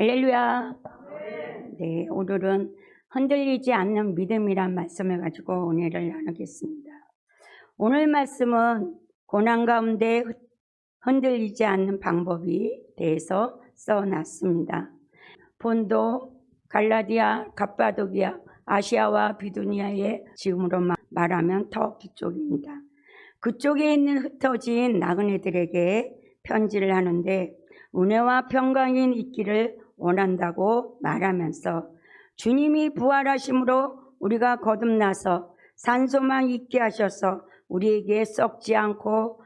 할렐루야. 네, 오늘은 흔들리지 않는 믿음이란 말씀을 가지고 은혜를 나누겠습니다. 오늘 말씀은 고난 가운데 흔들리지 않는 방법에 대해서 써놨습니다. 본도, 갈라디아, 갑바도기아, 아시아와 비두니아의 지금으로 말하면 터키 쪽입니다. 그쪽에 있는 흩어진 나그네들에게 편지를 하는데 은혜와 평강이 있기를 원한다고 말하면서 주님이 부활하심으로 우리가 거듭나서 산소만 있게 하셔서 우리에게 썩지 않고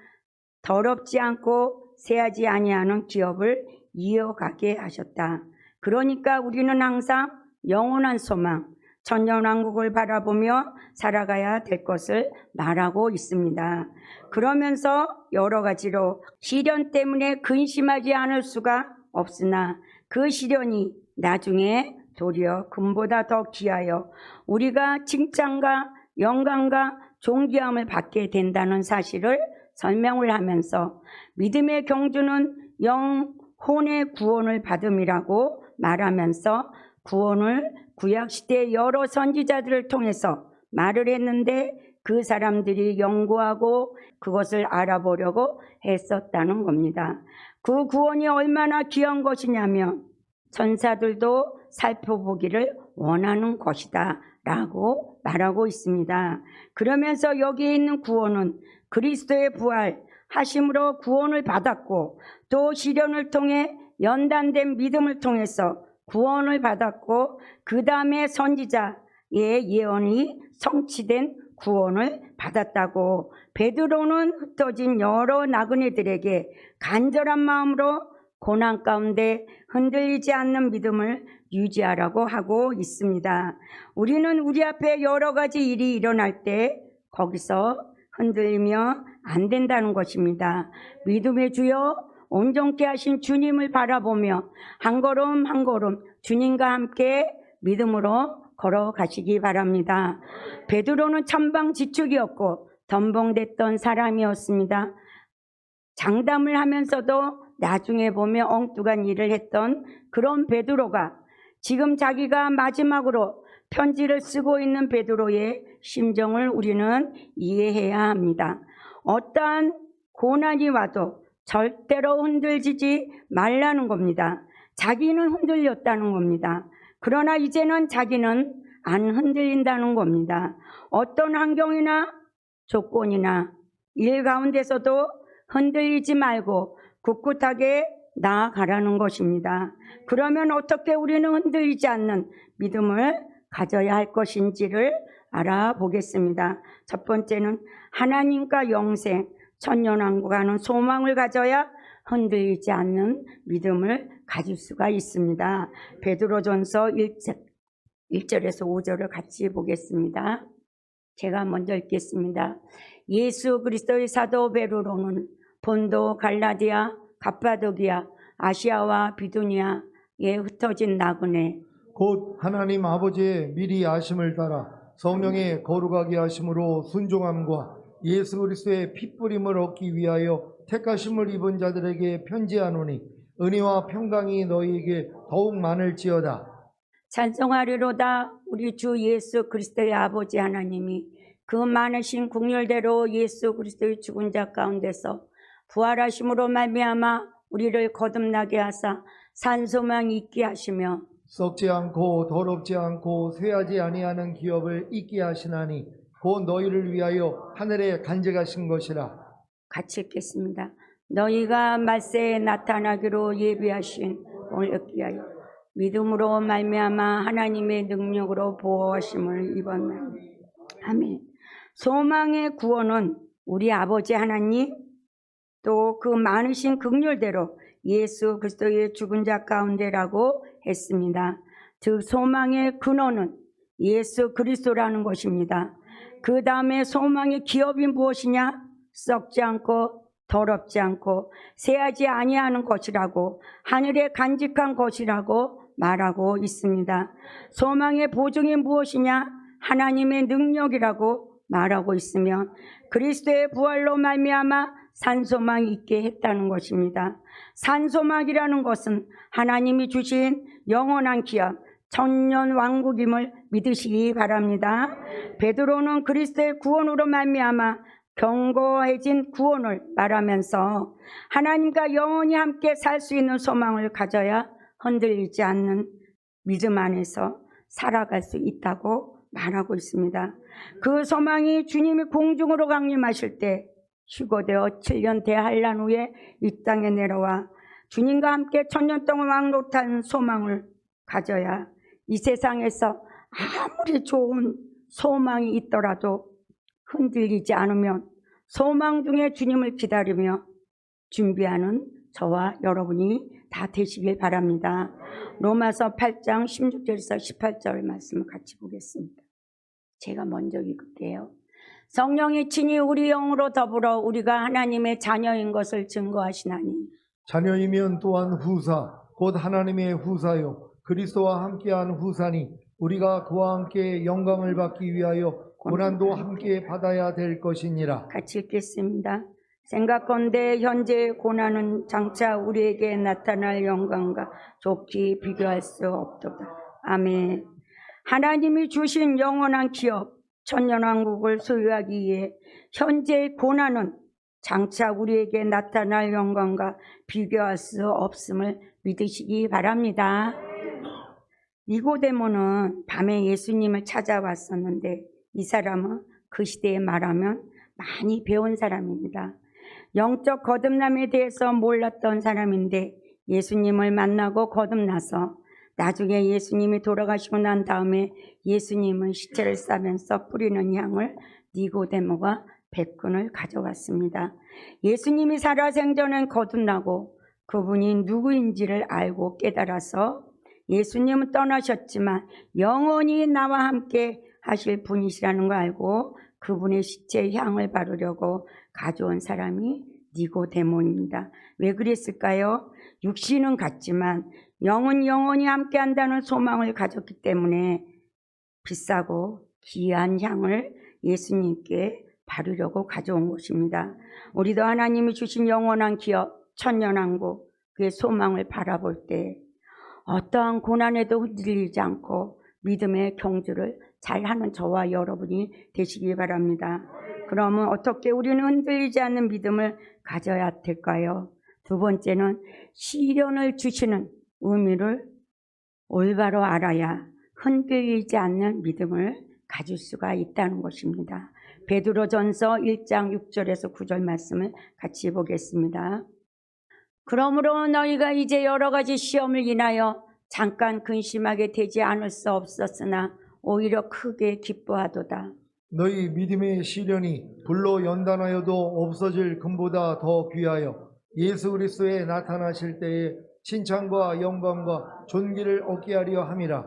더럽지 않고 새하지 아니하는 기업을 이어가게 하셨다. 그러니까 우리는 항상 영원한 소망, 천년왕국을 바라보며 살아가야 될 것을 말하고 있습니다. 그러면서 여러 가지로 시련 때문에 근심하지 않을 수가 없으나 그 시련이 나중에 도리어 금보다 더 귀하여 우리가 칭찬과 영광과 존귀함을 받게 된다는 사실을 설명을 하면서 믿음의 경주는 영혼의 구원을 받음이라고 말하면서 구원을 구약시대 여러 선지자들을 통해서 말을 했는데 그 사람들이 연구하고 그것을 알아보려고 했었다는 겁니다. 그 구원이 얼마나 귀한 것이냐면 천사들도 살펴보기를 원하는 것이다 라고 말하고 있습니다. 그러면서 여기에 있는 구원은 그리스도의 부활 하심으로 구원을 받았고 또 시련을 통해 연단된 믿음을 통해서 구원을 받았고 그 다음에 선지자의 예언이 성취된 구원을 받았다고 베드로는 흩어진 여러 나그네들에게 간절한 마음으로 고난 가운데 흔들리지 않는 믿음을 유지하라고 하고 있습니다. 우리는 우리 앞에 여러 가지 일이 일어날 때 거기서 흔들리면 안 된다는 것입니다. 믿음의 주여 온전케 하신 주님을 바라보며 한 걸음 한 걸음 주님과 함께 믿음으로 걸어가시기 바랍니다. 베드로는 천방지축이었고 덤벙댔던 사람이었습니다. 장담을 하면서도 나중에 보면 엉뚱한 일을 했던 그런 베드로가 지금 자기가 마지막으로 편지를 쓰고 있는 베드로의 심정을 우리는 이해해야 합니다. 어떠한 고난이 와도 절대로 흔들리지 말라는 겁니다. 자기는 흔들렸다는 겁니다. 그러나 이제는 자기는 안 흔들린다는 겁니다. 어떤 환경이나 조건이나 일 가운데서도 흔들리지 말고 굳굳하게 나아가라는 것입니다. 그러면 어떻게 우리는 흔들리지 않는 믿음을 가져야 할 것인지를 알아보겠습니다. 첫 번째는 하나님과 영생, 천년왕국하는 소망을 가져야 흔들리지 않는 믿음을 가질 수가 있습니다. 베드로전서 1절에서 5절을 같이 보겠습니다. 제가 먼저 읽겠습니다. 예수 그리스도의 사도 베드로는 본도, 갈라디아, 갑바도기아, 아시아와 비두니아에 흩어진 나그네 곧 하나님 아버지의 미리 아심을 따라 성령의 거룩하게 하심으로 순종함과 예수 그리스도의 핏부림을 얻기 위하여 택하심을 입은 자들에게 편지하노니 은혜와 평강이 너희에게 더욱 많을지어다. 찬송하리로다. 우리 주 예수 그리스도의 아버지 하나님이 그 많으신 국률대로 예수 그리스도의 죽은 자 가운데서 부활하심으로 말미암아 우리를 거듭나게 하사 산소망 있게 하시며 썩지 않고 더럽지 않고 쇠하지 아니하는 기업을 있게 하시나니 곧 너희를 위하여 하늘에 간직하신 것이라. 같이 읽겠습니다. 너희가 말세에 나타나기로 예비하신 오늘 얻기 하여 믿음으로 말미암아 하나님의 능력으로 보호하심을 입었나니. 아멘. 소망의 구원은 우리 아버지 하나님 또 그 많으신 긍휼대로 예수 그리스도의 죽은 자 가운데라고 했습니다. 즉 소망의 근원은 예수 그리스도라는 것입니다. 그 다음에 소망의 기업이 무엇이냐? 썩지 않고 더럽지 않고 새하지 아니하는 것이라고 하늘에 간직한 것이라고 말하고 있습니다. 소망의 보증이 무엇이냐? 하나님의 능력이라고 말하고 있으며 그리스도의 부활로 말미암아 산소망이 있게 했다는 것입니다. 산소망이라는 것은 하나님이 주신 영원한 기업, 천년 왕국임을 믿으시기 바랍니다. 베드로는 그리스도의 구원으로 말미암아 견고해진 구원을 말하면서 하나님과 영원히 함께 살 수 있는 소망을 가져야 흔들리지 않는 믿음 안에서 살아갈 수 있다고 말하고 있습니다. 그 소망이 주님이 공중으로 강림하실 때 휴거되어 7년 대환란 후에 이 땅에 내려와 주님과 함께 천년 동안 왕노릇한 소망을 가져야 이 세상에서 아무리 좋은 소망이 있더라도 흔들리지 않으면 소망 중에 주님을 기다리며 준비하는 저와 여러분이 다 되시길 바랍니다. 로마서 8장 16절에서 18절 말씀을 같이 보겠습니다. 제가 먼저 읽을게요. 성령이 친히 우리 영으로 더불어 우리가 하나님의 자녀인 것을 증거하시나니 자녀이면 또한 후사 곧 하나님의 후사요 그리스도와 함께한 후사니 우리가 그와 함께 영광을 받기 위하여 고난도 함께 받아야 될 것이니라. 같이 읽겠습니다. 생각건대 현재의 고난은 장차 우리에게 나타날 영광과 좋게 비교할 수 없도다. 아멘. 하나님이 주신 영원한 기업 천년왕국을 소유하기 위해 현재의 고난은 장차 우리에게 나타날 영광과 비교할 수 없음을 믿으시기 바랍니다. 니고데모는 밤에 예수님을 찾아왔었는데 이 사람은 그 시대에 말하면 많이 배운 사람입니다. 영적 거듭남에 대해서 몰랐던 사람인데 예수님을 만나고 거듭나서 나중에 예수님이 돌아가시고 난 다음에 예수님은 시체를 싸면서 뿌리는 향을 니고데모가 100근을 가져왔습니다. 예수님이 살아생전에 거듭나고 그분이 누구인지를 알고 깨달아서 예수님은 떠나셨지만 영원히 나와 함께 하실 분이시라는 걸 알고 그분의 시체의 향을 바르려고 가져온 사람이 니고데모입니다. 왜 그랬을까요? 육신은 같지만 영은 영원히 함께 한다는 소망을 가졌기 때문에 비싸고 귀한 향을 예수님께 바르려고 가져온 것입니다. 우리도 하나님이 주신 영원한 기업 천년왕국 그의 소망을 바라볼 때 어떠한 고난에도 흔들리지 않고 믿음의 경주를 잘하는 저와 여러분이 되시기 바랍니다. 그러면 어떻게 우리는 흔들리지 않는 믿음을 가져야 될까요? 두 번째는 시련을 주시는 의미를 올바로 알아야 흔들리지 않는 믿음을 가질 수가 있다는 것입니다. 베드로전서 1장 6절에서 9절 말씀을 같이 보겠습니다. 그러므로 너희가 이제 여러 가지 시험을 인하여 잠깐 근심하게 되지 않을 수 없었으나 오히려 크게 기뻐하도다. 너희 믿음의 시련이 불로 연단하여도 없어질 금보다 더 귀하여 예수 그리스도에 나타나실 때에 칭찬과 영광과 존귀를 얻게 하려 함이라.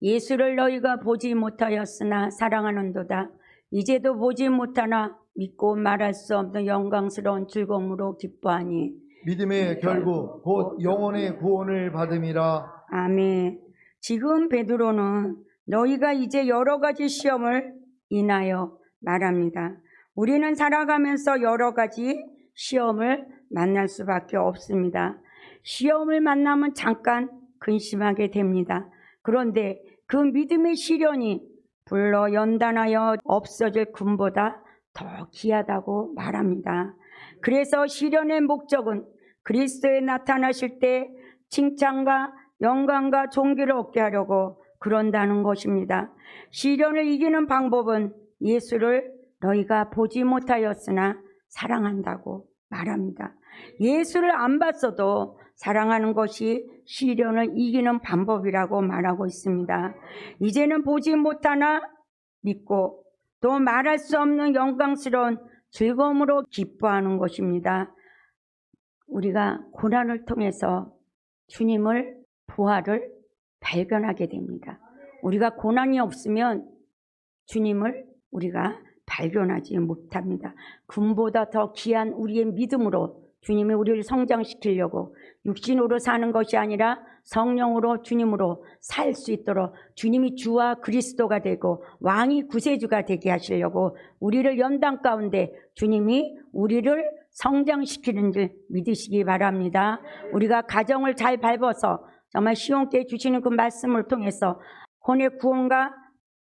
예수를 너희가 보지 못하였으나 사랑하는도다. 이제도 보지 못하나 믿고 말할 수 없는 영광스러운 즐거움으로 기뻐하니 믿음의 결국 곧 영혼의 구원을 받음이라. 아멘. 지금 베드로는 너희가 이제 여러 가지 시험을 인하여 말합니다. 우리는 살아가면서 여러 가지 시험을 만날 수밖에 없습니다. 시험을 만나면 잠깐 근심하게 됩니다. 그런데 그 믿음의 시련이 불로 연단하여 없어질 금보다 더 귀하다고 말합니다. 그래서 시련의 목적은 그리스도에 나타나실 때 칭찬과 영광과 존귀를 얻게 하려고 그런다는 것입니다. 시련을 이기는 방법은 예수를 너희가 보지 못하였으나 사랑한다고 말합니다. 예수를 안 봤어도 사랑하는 것이 시련을 이기는 방법이라고 말하고 있습니다. 이제는 보지 못하나 믿고 또 말할 수 없는 영광스러운 즐거움으로 기뻐하는 것입니다. 우리가 고난을 통해서 주님을 부활을 발견하게 됩니다. 우리가 고난이 없으면 주님을 우리가 발견하지 못합니다. 금보다 더 귀한 우리의 믿음으로 주님이 우리를 성장시키려고 육신으로 사는 것이 아니라 성령으로 주님으로 살 수 있도록 주님이 주와 그리스도가 되고 왕이 구세주가 되게 하시려고 우리를 연단 가운데 주님이 우리를 성장시키는 줄 믿으시기 바랍니다. 우리가 가정을 잘 밟아서 정말 시온께 주시는 그 말씀을 통해서 혼의 구원과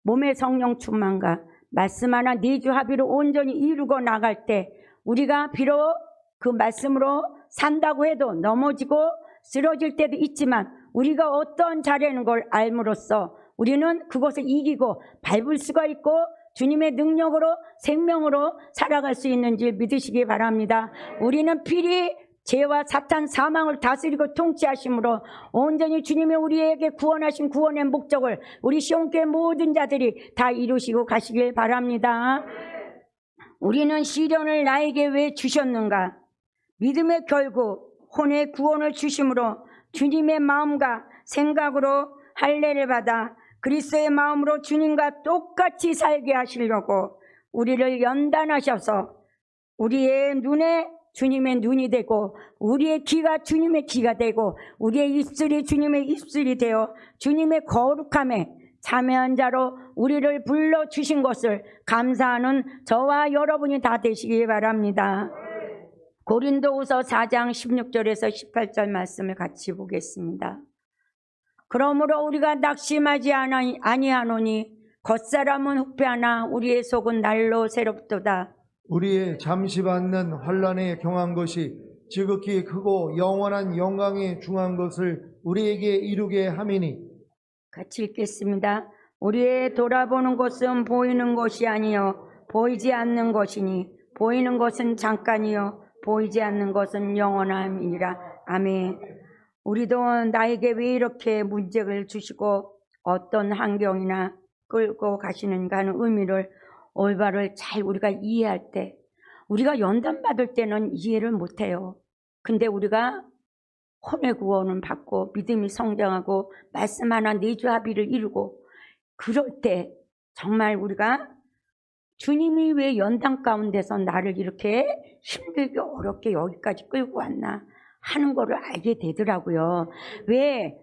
몸의 성령 충만과 말씀 하나 내주 합의로 온전히 이루고 나갈 때 우리가 비록 그 말씀으로 산다고 해도 넘어지고 쓰러질 때도 있지만 우리가 어떤 자리라는 걸 알므로써 우리는 그것을 이기고 밟을 수가 있고 주님의 능력으로 생명으로 살아갈 수 있는 줄 믿으시기 바랍니다. 우리는 필히 죄와 사탄 사망을 다스리고 통치하심으로 온전히 주님의 우리에게 구원하신 구원의 목적을 우리 시온교회 모든 자들이 다 이루시고 가시길 바랍니다. 우리는 시련을 나에게 왜 주셨는가? 믿음의 결국 혼의 구원을 주심으로 주님의 마음과 생각으로 할례를 받아 그리스도의 마음으로 주님과 똑같이 살게 하시려고 우리를 연단하셔서 우리의 눈에 주님의 눈이 되고 우리의 귀가 주님의 귀가 되고 우리의 입술이 주님의 입술이 되어 주님의 거룩함에 참여한 자로 우리를 불러주신 것을 감사하는 저와 여러분이 다 되시기 바랍니다. 고린도후서 4장 16절에서 18절 말씀을 같이 보겠습니다. 그러므로 우리가 낙심하지 아니하노니 겉사람은 후패하나 우리의 속은 날로 새롭도다. 우리의 잠시 받는 환난에 경한 것이 지극히 크고 영원한 영광에 중한 것을 우리에게 이루게 함이니. 같이 읽겠습니다. 우리의 돌아보는 것은 보이는 것이 아니요 보이지 않는 것이니 보이는 것은 잠깐이요 보이지 않는 것은 영원함이니라. 아멘. 우리도 나에게 왜 이렇게 문제를 주시고 어떤 환경이나 끌고 가시는가 하는 의미를 올바를 잘 우리가 이해할 때 우리가 연단받을 때는 이해를 못해요. 근데 우리가 혼의 구원을 받고 믿음이 성장하고 말씀 하나 내주 합의를 이루고 그럴 때 정말 우리가 주님이 왜 연단 가운데서 나를 이렇게 힘들게 어렵게 여기까지 끌고 왔나 하는 거를 알게 되더라고요. 왜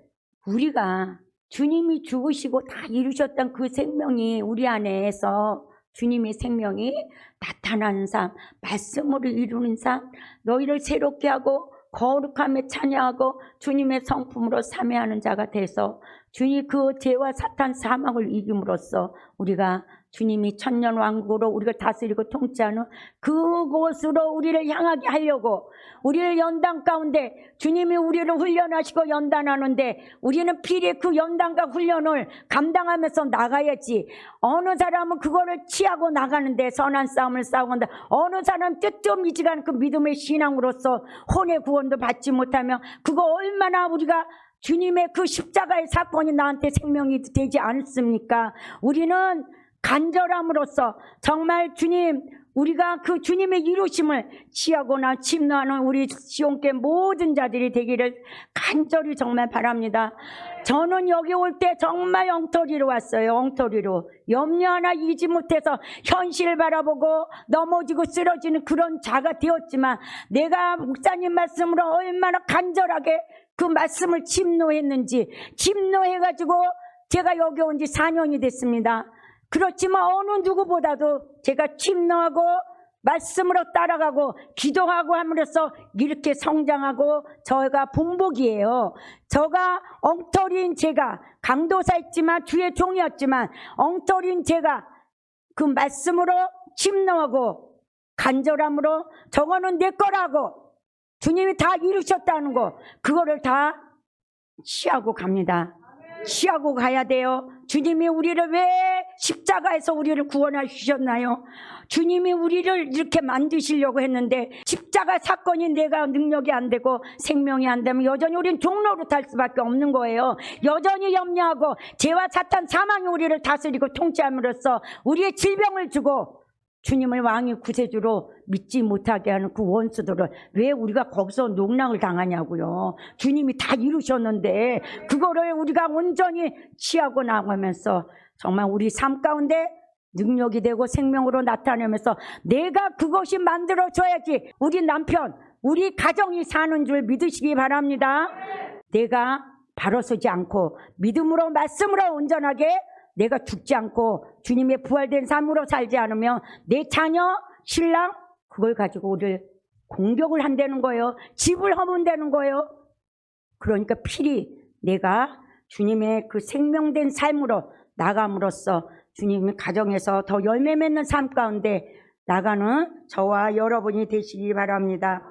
우리가 주님이 죽으시고 다 이루셨던 그 생명이 우리 안에서 주님의 생명이 나타나는 삶, 말씀으로 이루는 삶, 너희를 새롭게 하고 거룩함에 찬양하고 주님의 성품으로 참여하는 자가 돼서 주님 그 죄와 사탄 사망을 이김으로써 우리가 주님이 천년왕국으로 우리를 다스리고 통치하는 그곳으로 우리를 향하게 하려고 우리를 연단 가운데 주님이 우리를 훈련하시고 연단하는데 우리는 필히 그 연단과 훈련을 감당하면서 나가야지. 어느 사람은 그거를 취하고 나가는데 선한 싸움을 싸우는데 어느 사람은 뜨뜻미지간 그 믿음의 신앙으로서 혼의 구원도 받지 못하며 그거 얼마나 우리가 주님의 그 십자가의 사건이 나한테 생명이 되지 않습니까? 우리는 간절함으로써 정말 주님 우리가 그 주님의 이루심을 취하거나 침노하는 우리 시온교회 모든 자들이 되기를 간절히 정말 바랍니다. 저는 여기 올 때 정말 엉터리로 왔어요. 엉터리로 염려 하나 이지 못해서 현실을 바라보고 넘어지고 쓰러지는 그런 자가 되었지만 내가 목사님 말씀으로 얼마나 간절하게 그 말씀을 침노했는지 침노해가지고 제가 여기 온 지 4년이 됐습니다. 그렇지만 어느 누구보다도 제가 침노하고 말씀으로 따라가고 기도하고 함으로써 이렇게 성장하고 저가 본복이에요. 저가 엉터리인 제가 강도사였지만 주의 종이었지만 엉터리인 제가 그 말씀으로 침노하고 간절함으로 저거는 내 거라고 주님이 다 이루셨다는 거 그거를 다 취하고 갑니다. 취하고 가야 돼요. 주님이 우리를 왜 십자가에서 우리를 구원하셨나요? 주님이 우리를 이렇게 만드시려고 했는데 십자가 사건이 내가 능력이 안 되고 생명이 안 되면 여전히 우리는 종로로 탈 수밖에 없는 거예요. 여전히 염려하고 죄와 사탄 사망이 우리를 다스리고 통치함으로써 우리의 질병을 주고 주님을 왕의 구세주로 믿지 못하게 하는 그 원수들을 왜 우리가 거기서 농락을 당하냐고요. 주님이 다 이루셨는데 그거를 우리가 온전히 취하고 나가면서 정말 우리 삶 가운데 능력이 되고 생명으로 나타내면서 내가 그것이 만들어져야지 우리 남편, 우리 가정이 사는 줄 믿으시기 바랍니다. 내가 바로 서지 않고 믿음으로 말씀으로 온전하게 내가 죽지 않고 주님의 부활된 삶으로 살지 않으면 내 자녀, 신랑 그걸 가지고 우리를 공격을 한다는 거예요. 집을 허문다는 거예요. 그러니까 필히 내가 주님의 그 생명된 삶으로 나감으로써 주님의 가정에서 더 열매 맺는 삶 가운데 나가는 저와 여러분이 되시기 바랍니다.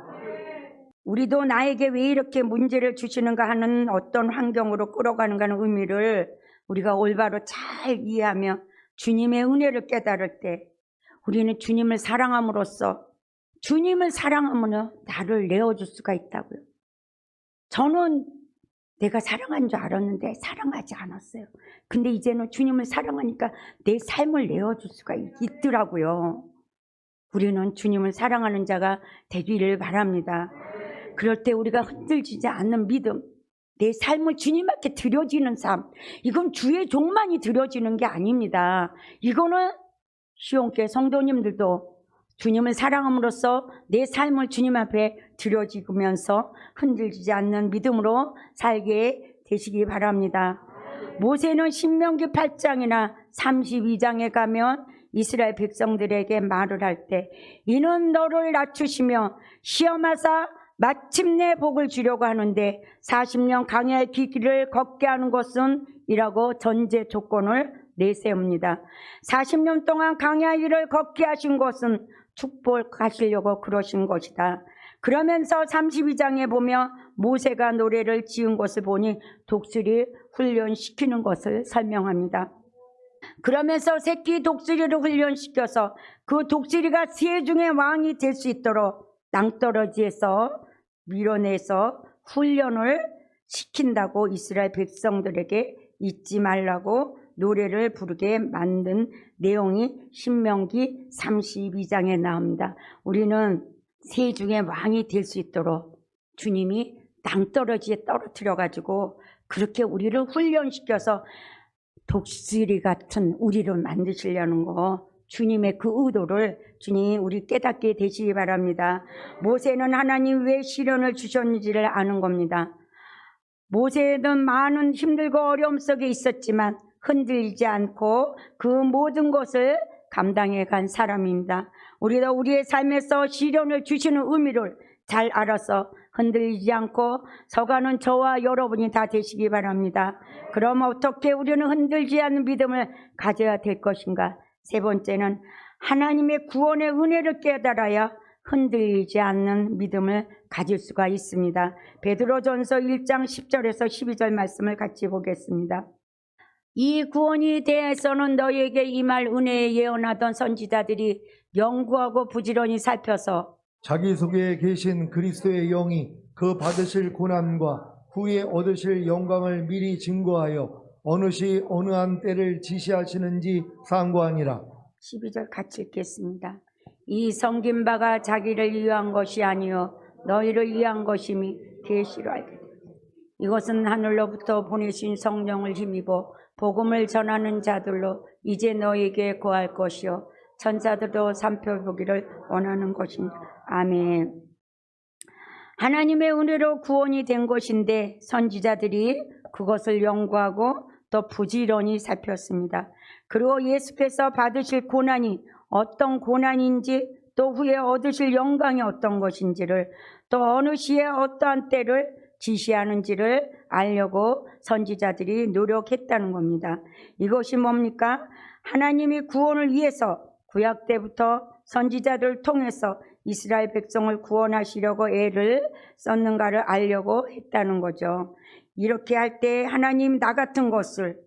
우리도 나에게 왜 이렇게 문제를 주시는가 하는 어떤 환경으로 끌어가는가 하는 의미를 우리가 올바로 잘 이해하며 주님의 은혜를 깨달을 때 우리는 주님을 사랑함으로써 주님을 사랑하면 나를 내어줄 수가 있다고요. 저는 내가 사랑한 줄 알았는데 사랑하지 않았어요. 근데 이제는 주님을 사랑하니까 내 삶을 내어줄 수가 있더라고요. 우리는 주님을 사랑하는 자가 되기를 바랍니다. 그럴 때 우리가 흔들리지 않는 믿음, 내 삶을 주님 앞에 드려지는 삶, 이건 주의 종만이 드려지는 게 아닙니다. 이거는 시온교회 성도님들도 주님을 사랑함으로써 내 삶을 주님 앞에 드려지면서 흔들리지 않는 믿음으로 살게 되시기 바랍니다. 모세는 신명기 8장이나 32장에 가면 이스라엘 백성들에게 말을 할 때 이는 너를 낮추시며 시험하사 마침내 복을 주려고 하는데 40년 강야의 길을 걷게 하는 것은 이라고 전제 조건을 내세웁니다. 40년 동안 강야의 길을 걷게 하신 것은 축복하시려고 그러신 것이다. 그러면서 32장에 보면 모세가 노래를 지은 것을 보니 독수리 훈련시키는 것을 설명합니다. 그러면서 새끼 독수리를 훈련시켜서 그 독수리가 세중의 왕이 될 수 있도록 낭떠러지에서 밀어내서 훈련을 시킨다고 이스라엘 백성들에게 잊지 말라고 노래를 부르게 만든 내용이 신명기 32장에 나옵니다. 우리는 세중의 왕이 될 수 있도록 주님이 낭떠러지에 떨어뜨려가지고 그렇게 우리를 훈련시켜서 독수리 같은 우리를 만드시려는 거, 주님의 그 의도를 주님 우리 깨닫게 되시기 바랍니다. 모세는 하나님 왜 시련을 주셨는지를 아는 겁니다. 모세는 많은 힘들고 어려움 속에 있었지만 흔들리지 않고 그 모든 것을 감당해 간 사람입니다. 우리도 우리의 삶에서 시련을 주시는 의미를 잘 알아서 흔들리지 않고 서가는 저와 여러분이 다 되시기 바랍니다. 그럼 어떻게 우리는 흔들지 않는 믿음을 가져야 될 것인가? 세 번째는 하나님의 구원의 은혜를 깨달아야 흔들리지 않는 믿음을 가질 수가 있습니다. 베드로전서 1장 10절에서 12절 말씀을 같이 보겠습니다. 이 구원에 대해서는 너희에게 임할 은혜에 예언하던 선지자들이 연구하고 부지런히 살펴서 자기 속에 계신 그리스도의 영이 그 받으실 고난과 후에 얻으실 영광을 미리 증거하여 어느 시 어느 한 때를 지시하시는지 상고하니라. 12절 같이 읽겠습니다. 이 섬긴 바가 자기를 위한 것이 아니요 너희를 위한 것임이 계시로 알게 되라. 이것은 하늘로부터 보내신 성령을 힘입어 복음을 전하는 자들로 이제 너희에게 구할 것이요 천사들도 살펴보기를 원하는 것입니다. 아멘. 하나님의 은혜로 구원이 된 것인데 선지자들이 그것을 연구하고 또 부지런히 살폈습니다. 그리고 예수께서 받으실 고난이 어떤 고난인지 또 후에 얻으실 영광이 어떤 것인지를 또 어느 시에 어떠한 때를 지시하는지를 알려고 선지자들이 노력했다는 겁니다. 이것이 뭡니까? 하나님이 구원을 위해서 구약 때부터 선지자들을 통해서 이스라엘 백성을 구원하시려고 애를 썼는가를 알려고 했다는 거죠. 이렇게 할 때 하나님 나 같은 것을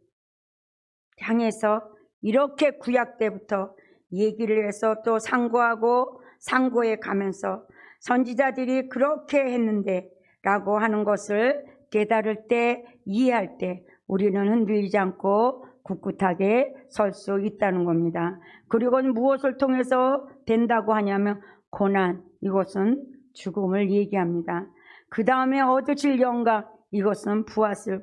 향해서 이렇게 구약 때부터 얘기를 해서 또 상고하고 상고해 가면서 선지자들이 그렇게 했는데 라고 하는 것을 깨달을 때 이해할 때 우리는 흔들리지 않고 굳굳하게 설 수 있다는 겁니다. 그리고 무엇을 통해서 된다고 하냐면 고난, 이것은 죽음을 얘기합니다. 그 다음에 얻으실 영광, 이것은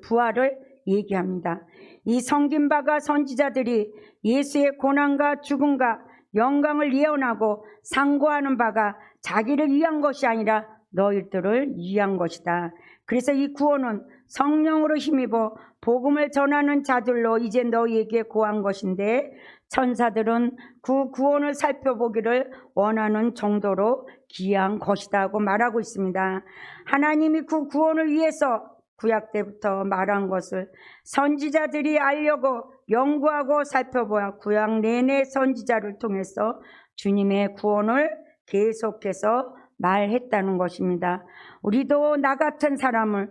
부활을 얘기합니다. 이 섬긴 바가 선지자들이 예수의 고난과 죽음과 영광을 예언하고 상고하는 바가 자기를 위한 것이 아니라 너희들을 위한 것이다. 그래서 이 구원은 성령으로 힘입어 복음을 전하는 자들로 이제 너희에게 고한 것인데 천사들은 그 구원을 살펴보기를 원하는 정도로 귀한 것이다 하고 말하고 있습니다. 하나님이 그 구원을 위해서 구약 때부터 말한 것을 선지자들이 알려고 연구하고 살펴보아 구약 내내 선지자를 통해서 주님의 구원을 계속해서 말했다는 것입니다. 우리도 나 같은 사람을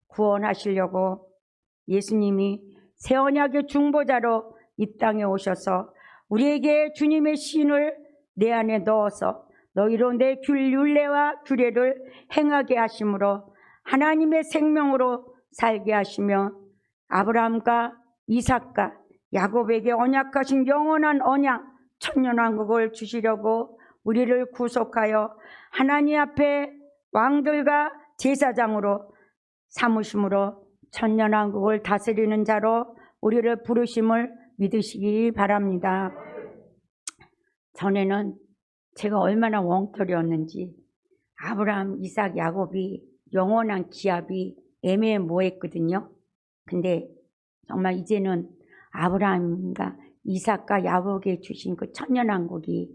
구원하시려고 예수님이 새 언약의 중보자로 이 땅에 오셔서 우리에게 주님의 신을 내 안에 넣어서 너희로 내 율례와 규례를 행하게 하심으로 하나님의 생명으로 살게 하시며 아브라함과 이삭과 야곱에게 언약하신 영원한 언약 천년왕국을 주시려고 우리를 구속하여 하나님 앞에 왕들과 제사장으로 삼으심으로 천년왕국을 다스리는 자로 우리를 부르심을 믿으시기 바랍니다. 전에는 제가 얼마나 웡털이었는지 아브라함, 이삭, 야곱이 영원한 기업이 애매모호했거든요. 근데 정말 이제는 아브라함과 이삭과 야곱에게 주신 그 천년왕국이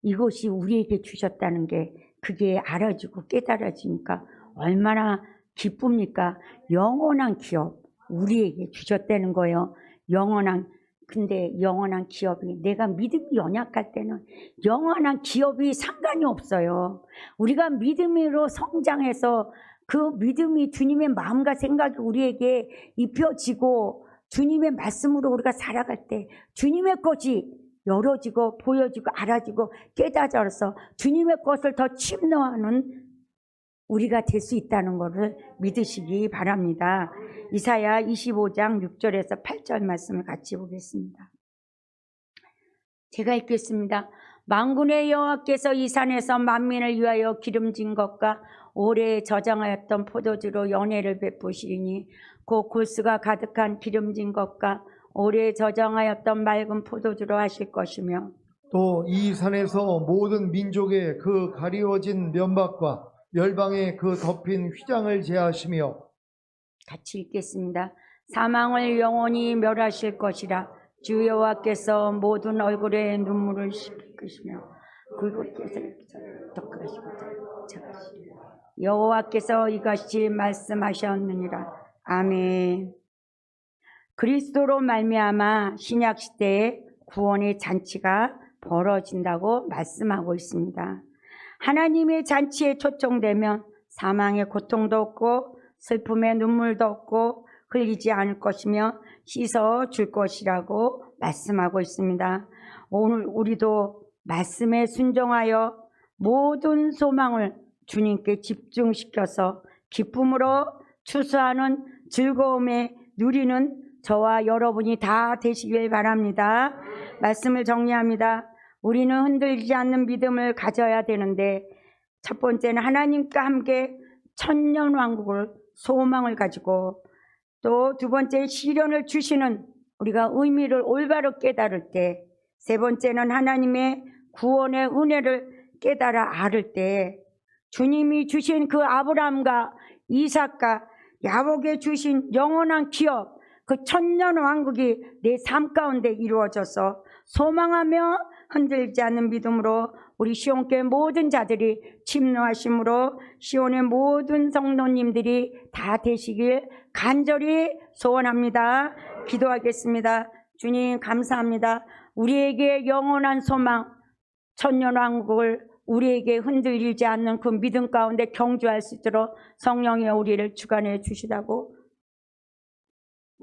이것이 우리에게 주셨다는 게 그게 알아지고 깨달아지니까 얼마나 기쁩니까? 영원한 기업 우리에게 주셨다는 거예요. 근데 영원한 기업이 내가 믿음이 연약할 때는 영원한 기업이 상관이 없어요. 우리가 믿음으로 성장해서 그 믿음이 주님의 마음과 생각이 우리에게 입혀지고 주님의 말씀으로 우리가 살아갈 때 주님의 것이 열어지고 보여지고 알아지고 깨달아져서 주님의 것을 더 침노하는 우리가 될 수 있다는 것을 믿으시기 바랍니다. 이사야 25장 6절에서 8절 말씀을 같이 보겠습니다. 제가 읽겠습니다. 만군의 여호와께서 이 산에서 만민을 위하여 기름진 것과 오래 저장하였던 포도주로 연회를 베푸시리니 곧 골수가 가득한 기름진 것과 오래 저장하였던 맑은 포도주로 하실 것이며 또 이 산에서 모든 민족의 그 가리워진 면박과 열방의 그 덮인 휘장을 제하시며 같이 읽겠습니다. 사망을 영원히 멸하실 것이라 주 여호와께서 모든 얼굴에 눈물을 씻기시며 그곳에서 여호와께서 이같이 말씀하셨느니라. 아멘. 그리스도로 말미암아 신약 시대에 구원의 잔치가 벌어진다고 말씀하고 있습니다. 하나님의 잔치에 초청되면 사망의 고통도 없고 슬픔의 눈물도 없고 흘리지 않을 것이며 씻어 줄 것이라고 말씀하고 있습니다. 오늘 우리도 말씀에 순종하여 모든 소망을 주님께 집중시켜서 기쁨으로 추수하는 즐거움에 누리는 저와 여러분이 다 되시길 바랍니다. 말씀을 정리합니다. 우리는 흔들리지 않는 믿음을 가져야 되는데 첫 번째는 하나님과 함께 천년왕국을 소망을 가지고 또 두 번째 시련을 주시는 우리가 의미를 올바로 깨달을 때 세 번째는 하나님의 구원의 은혜를 깨달아 알을 때 주님이 주신 그 아브라함과 이삭과 야곱에 주신 영원한 기업 그 천년왕국이 내 삶 가운데 이루어져서 소망하며 흔들지 않는 믿음으로 우리 시온교회 모든 자들이 침노하심으로 시온의 모든 성도님들이 다 되시길 간절히 소원합니다. 기도하겠습니다. 주님 감사합니다. 우리에게 영원한 소망 천년왕국을 우리에게 흔들리지 않는 그 믿음 가운데 경주할 수 있도록 성령의 우리를 주관해 주시다고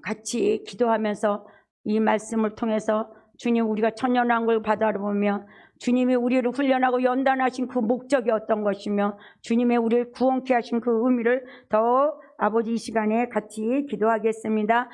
같이 기도하면서 이 말씀을 통해서 주님 우리가 천년왕국을 바라보며 주님이 우리를 훈련하고 연단하신 그 목적이 어떤 것이며 주님의 우리를 구원케 하신 그 의미를 더 아버지 이 시간에 같이 기도하겠습니다.